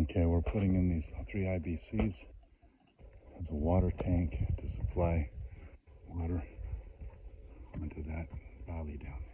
Okay, we're putting in these 3 IBCs as a water tank to supply water into that valley down there.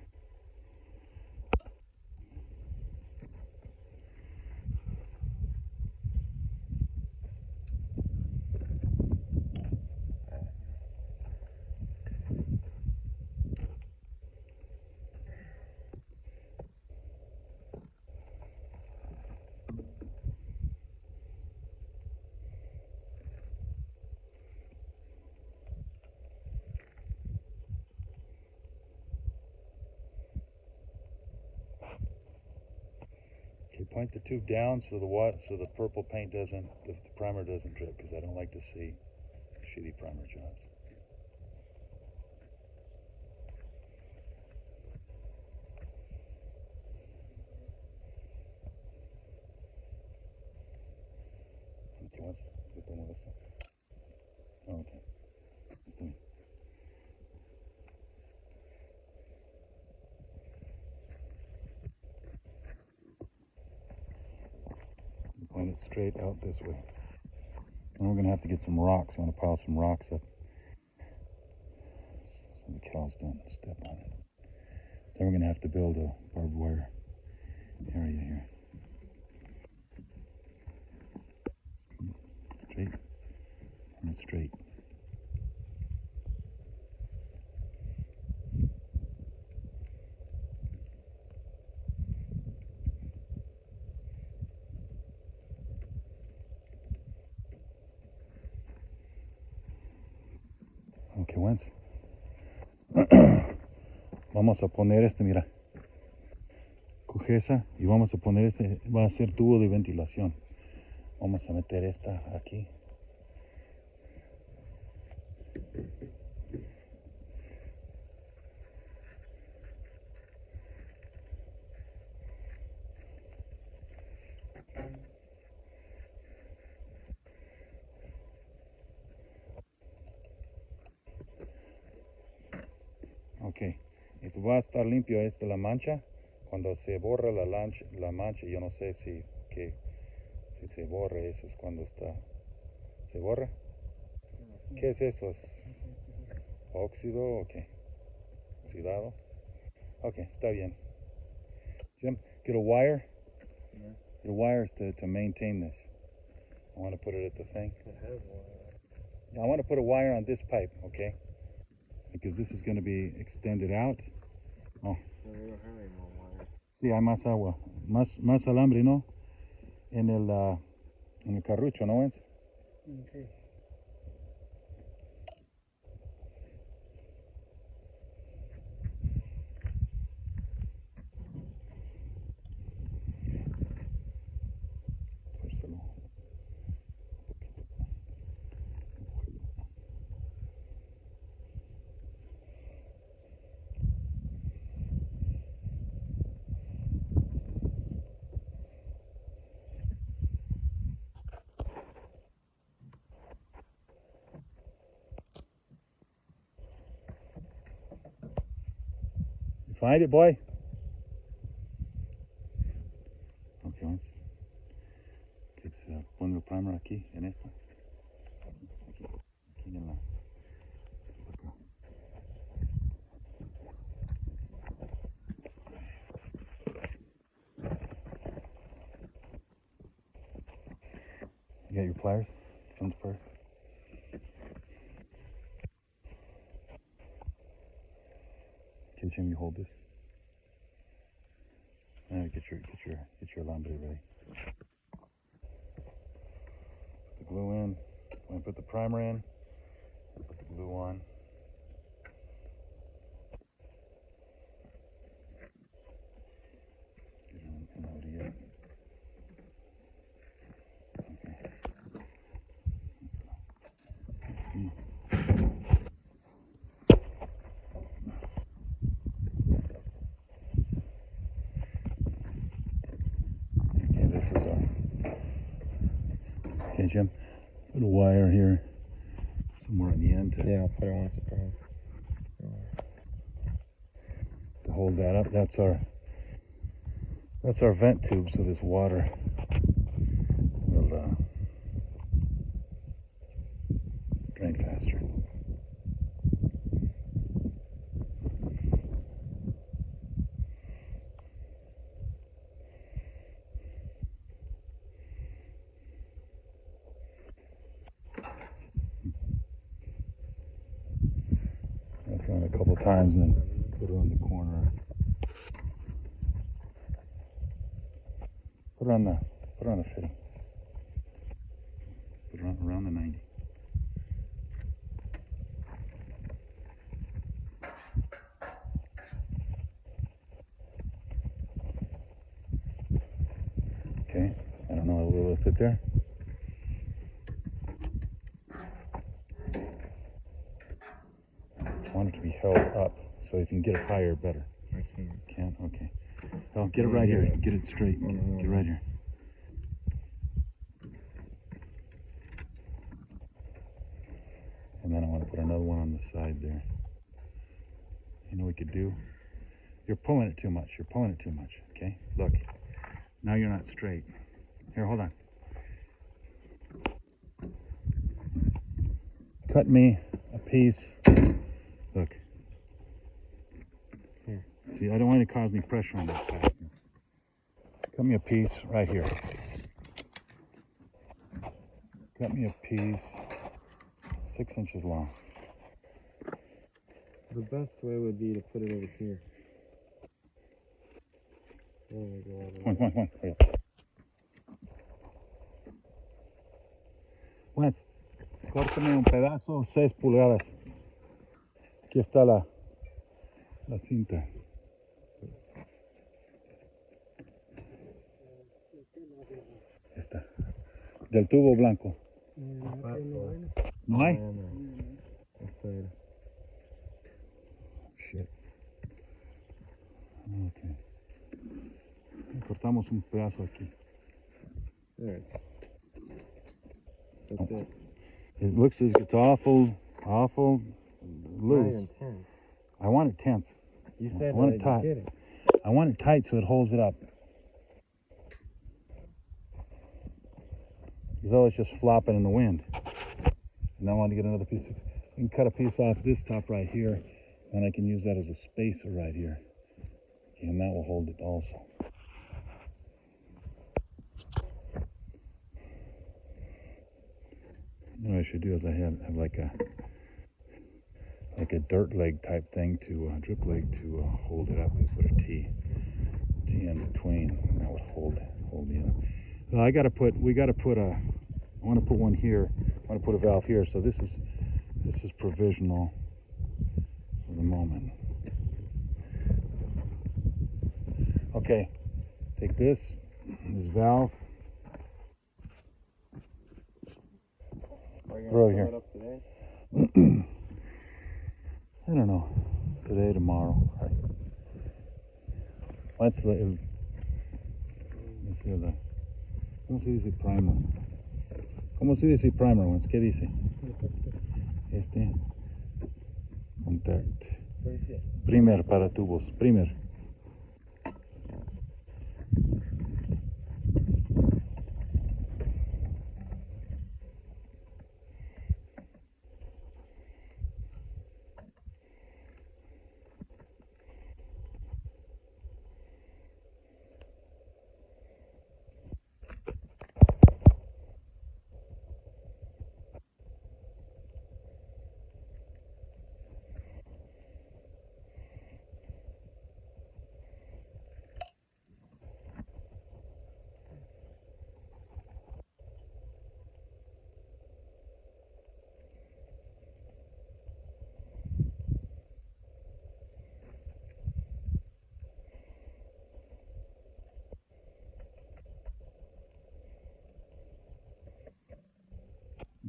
Okay, point the tube down so the purple paint doesn't, the primer doesn't drip, because I don't like to see shitty primer jobs. Okay, let's get the one this one. Oh, okay. Point it straight out this way. And we're going to have to get some rocks. I'm going to pile some rocks up so the cows don't step on it. Then we're going to have to build a barbed wire area here. Straight. And straight. Okay, Wentz. Vamos a poner mira. Coge esa y vamos a poner va a ser tubo de ventilación. Vamos a meter esta aquí. Ok, eso va a estar limpio, la mancha. Cuando se borra la mancha, yo no sé si se borra, eso es cuando está. ¿Se borra? ¿Qué es eso? ¿Óxido o qué? ¿Oxidado? Ok, está bien. Jim, get a wire. Yeah. Get a wire to maintain this. I want to put it at the thing. I want to put a wire on this pipe, okay? Because this is going to be extended out. Oh. No, we don't have any more wire. Sí, hay más agua. Más alambre, ¿no? En el carrucho, ¿no es? Okay. Find it, boy. Okay, once. Pon el primer aquí, en esta. Aquí en la. Acá. You got your pliers? Jump first. Okay, Jim, you hold this. Get your alambre ready. Put the glue in. I'm gonna put the primer in. Put the glue on. Get it in out here. Okay, this is our. Okay, Jim. Put a wire here somewhere on the end. Yeah, I'll put it on surprise. To hold that up. That's our vent tube, so this water faster. I'll try it a couple times and then put it on the corner. Put it on the fitting. Put it around the 90. Okay, I don't know, will it fit there? I want it to be held up so you can get it higher better. I can't. Can't? Okay. Well, get it right here. Get it straight. Get it right here. And then I want to put another one on the side there. You know what we could do? You're pulling it too much. You're pulling it too much. Okay? Look. Now you're not straight. Here, hold on. Cut me a piece. Look. Here. See, I don't want to cause any pressure on that side. Cut me a piece right here. Cut me a piece 6 inches long. The best way would be to put it over here. There we go. Come on. Hurry up. Wentz, córtame un pedazo 6 pulgadas. Aquí está la cinta. Está. Del tubo blanco. ¿No hay? Esto era. Shit. Okay. Cortamos un pedazo aquí. There. That's it. It looks as it's awful loose. Not intense. I want it tense. You said I want that it tight. you did it. I want it tight so it holds it up. Because otherwise it's just flopping in the wind. And I want to get another piece of, you can cut a piece off this top right here, and I can use that as a spacer right here. Okay, and that will hold it also. You know what I should do is I have like a dirt leg type thing to drip leg to hold it up. We put a T in between, and that would hold the other. I want to put one here. I want to put a valve here. So this is provisional for the moment. Okay, take this valve. Are you Throw it gonna here. fill it up today? I don't know. Today, tomorrow. Right. ¿Cómo se dice primer? ¿Cómo se dice primer, Wentz? ¿Qué dice? Contact. What is it? Primer para tubos. Primer.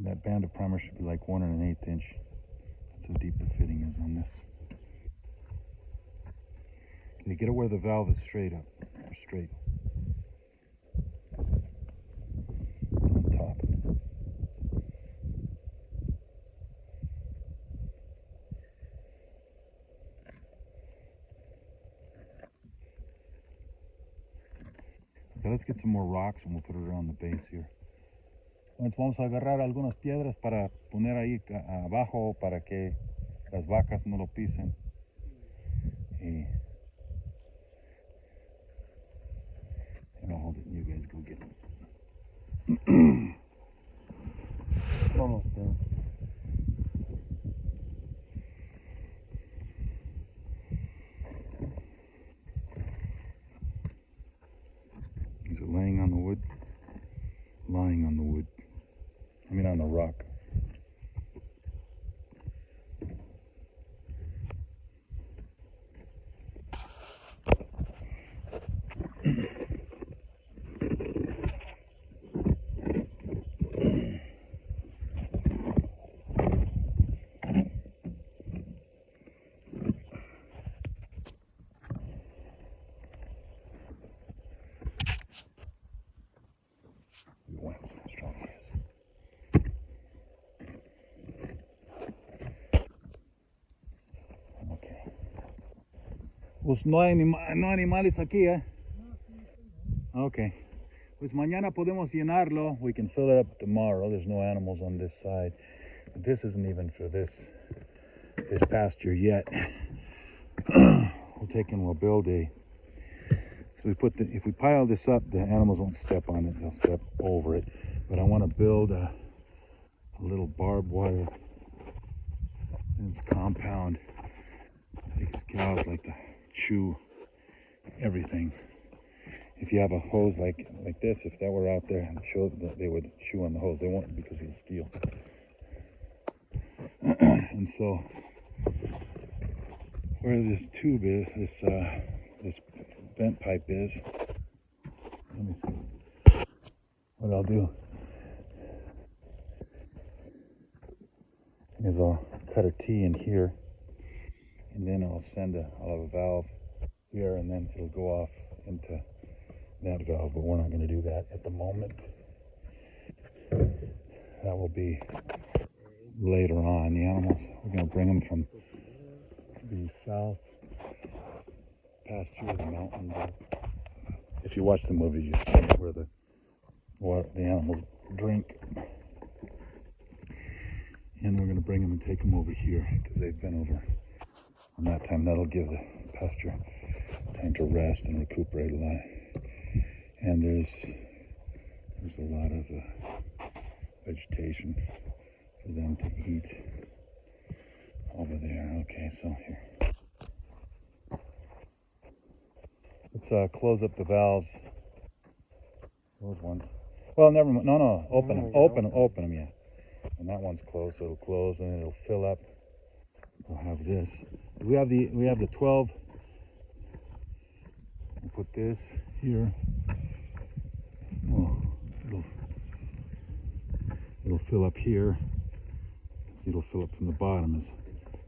That band of primer should be like 1 1/8 inch. That's how deep the fitting is on this. Okay, get it where the valve is straight up, or straight. On top. Okay, let's get some more rocks and we'll put it around the base here. Entonces vamos a agarrar algunas piedras para poner ahí abajo para que las vacas no lo pisen. Y I'll hold it and you guys go get it. Almost done. Is it laying on the wood? Lying on the wood. I mean on the rock. Pues no hay animales aquí, ¿eh? Okay. Pues mañana podemos llenarlo. We can fill it up tomorrow. There's no animals on this side. But this isn't even for this pasture yet. We'll take and we'll build a. So if we pile this up, the animals won't step on it. They'll step over it. But I want to build a little barbed wire fence compound. These cows like to chew everything. If you have a hose like this, if that were out there, they would chew on the hose. They won't because of the steel. And so, where this tube is, this vent pipe is, let me see what I'll do is I'll cut a T in here, and then I'll have a valve here, and then it'll go off into that valve, but we're not going to do that at the moment. That will be later on. The animals, we're going to bring them from the south pasture, the mountains. If you watch the movie, you see where the animals drink. And we're going to bring them and take them over here because they've been over on that time. That'll give the pasture time to rest and recuperate a lot. And there's a lot of vegetation for them to eat over there. Okay, so here. Let's close up the valves. Those ones. Well, never mind. No. Open them. Open them, yeah. And that one's closed, so it'll close and it'll fill up. We'll have this. We have the 12. We'll put this here. Oh, it'll fill up here. See, it'll fill up from the bottom as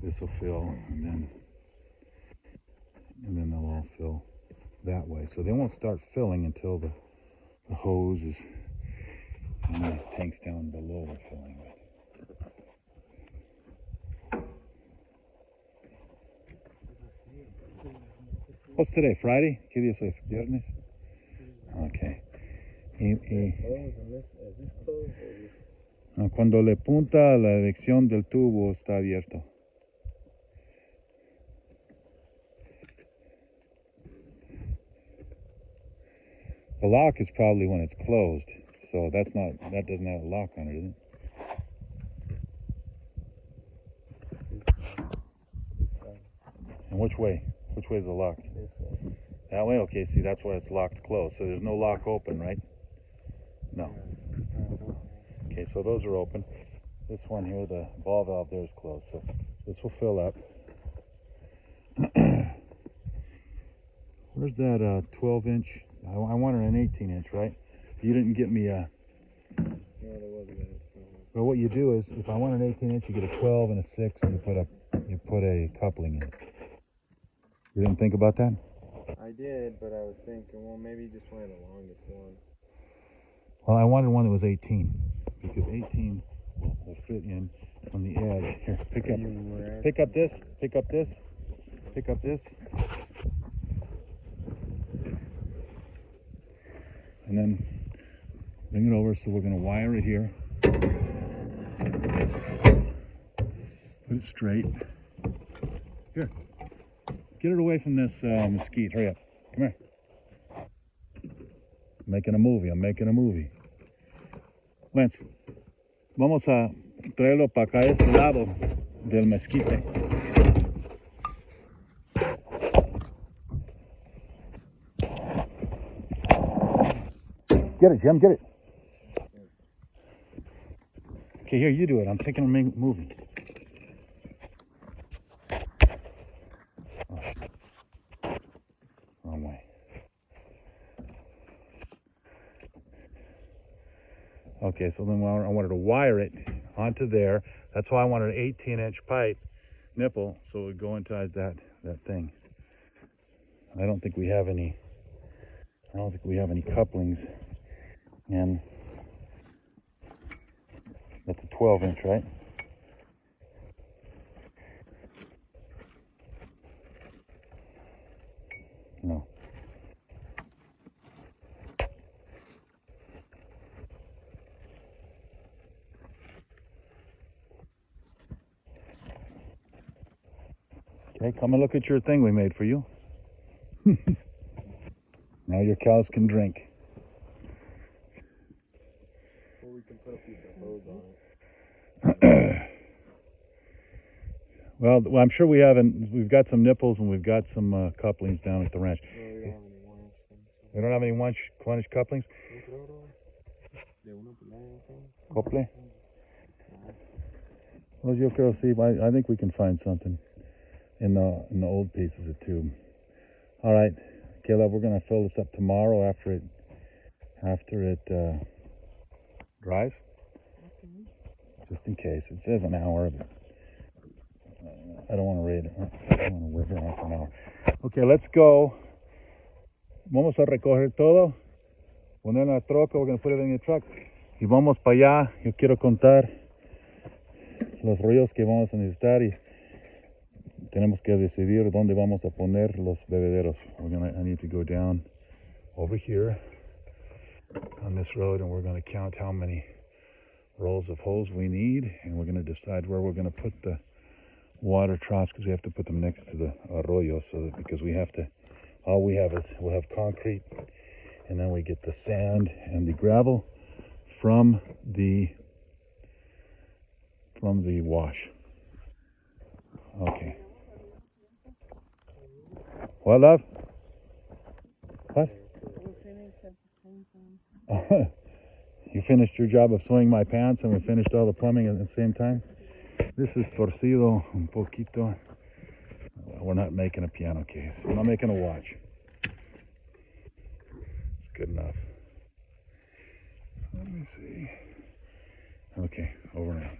this will fill, and then they'll all fill that way. So they won't start filling until the hose is and the tanks down below are filling. What's today? Friday? ¿Qué día soy? ¿Viernes? Okay. Cuando le punta la dirección del tubo está abierto. The lock is probably when it's closed, so that doesn't have a lock on it, is it? And which way? Which way is it locked? This way. That way? Okay, see, that's why it's locked closed. So there's no lock open, right? No. Okay, so those are open. This one here, the ball valve there is closed. So this will fill up. Where's that 12-inch? I wanted an 18-inch, right? You didn't get me a... No, there wasn't any. Well, what you do is, if I want an 18-inch, you get a 12 and a 6, and you put a coupling in it. You didn't think about that? I did, but I was thinking, well, maybe you just wanted the longest one. Well, I wanted one that was 18, because 18 will fit in on the edge. Here, pick up this, pick up this, pick up this. And then bring it over, so we're going to wire it here. Put it straight. Here. Get it away from this mesquite. Hurry up. Come here. I'm making a movie. Lance, vamos a traerlo para acá a este lado del mezquite. Get it, Jim, get it. Okay, here, you do it. I'm taking a movie. Oh, wrong way. Okay, so then I wanted to wire it onto there. That's why I wanted an 18-inch pipe nipple so it would go inside that thing. I don't think we have any couplings, and that's a 12-inch, right? No. Okay, come and look at your thing we made for you. Now your cows can drink. Or we can put a piece of hose on it. Well, I'm sure we've got some nipples and we've got some couplings down at the ranch. No, we don't have any 1-inch things. We don't have any 1-inch couplings? Couple? Well, yo creo sí. I think we can find something in the old pieces of tube. All right, Caleb, we're gonna fill this up tomorrow after it dries. Just in case. It says an hour, but I don't want to read it. I don't want to wait here for an hour. Okay, let's go. Vamos a recoger todo, poner en la troca. We're gonna put it in the truck. Y vamos para allá. Yo quiero contar los rollos que vamos a necesitar y tenemos que decidir dónde vamos a poner los bebederos. I need to go down over here on this road, and we're going to count how many rolls of hose we need, and we're going to decide where we're going to put the water troughs, because we have to put them next to the arroyo, because all we have is we'll have concrete, and then we get the sand and the gravel from the wash. Okay. What, love? What? We finished at the same time. You finished your job of sewing my pants and we finished all the plumbing at the same time? This is torcido un poquito. We're not making a piano case. We're not making a watch. It's good enough. Let me see. Okay, over now.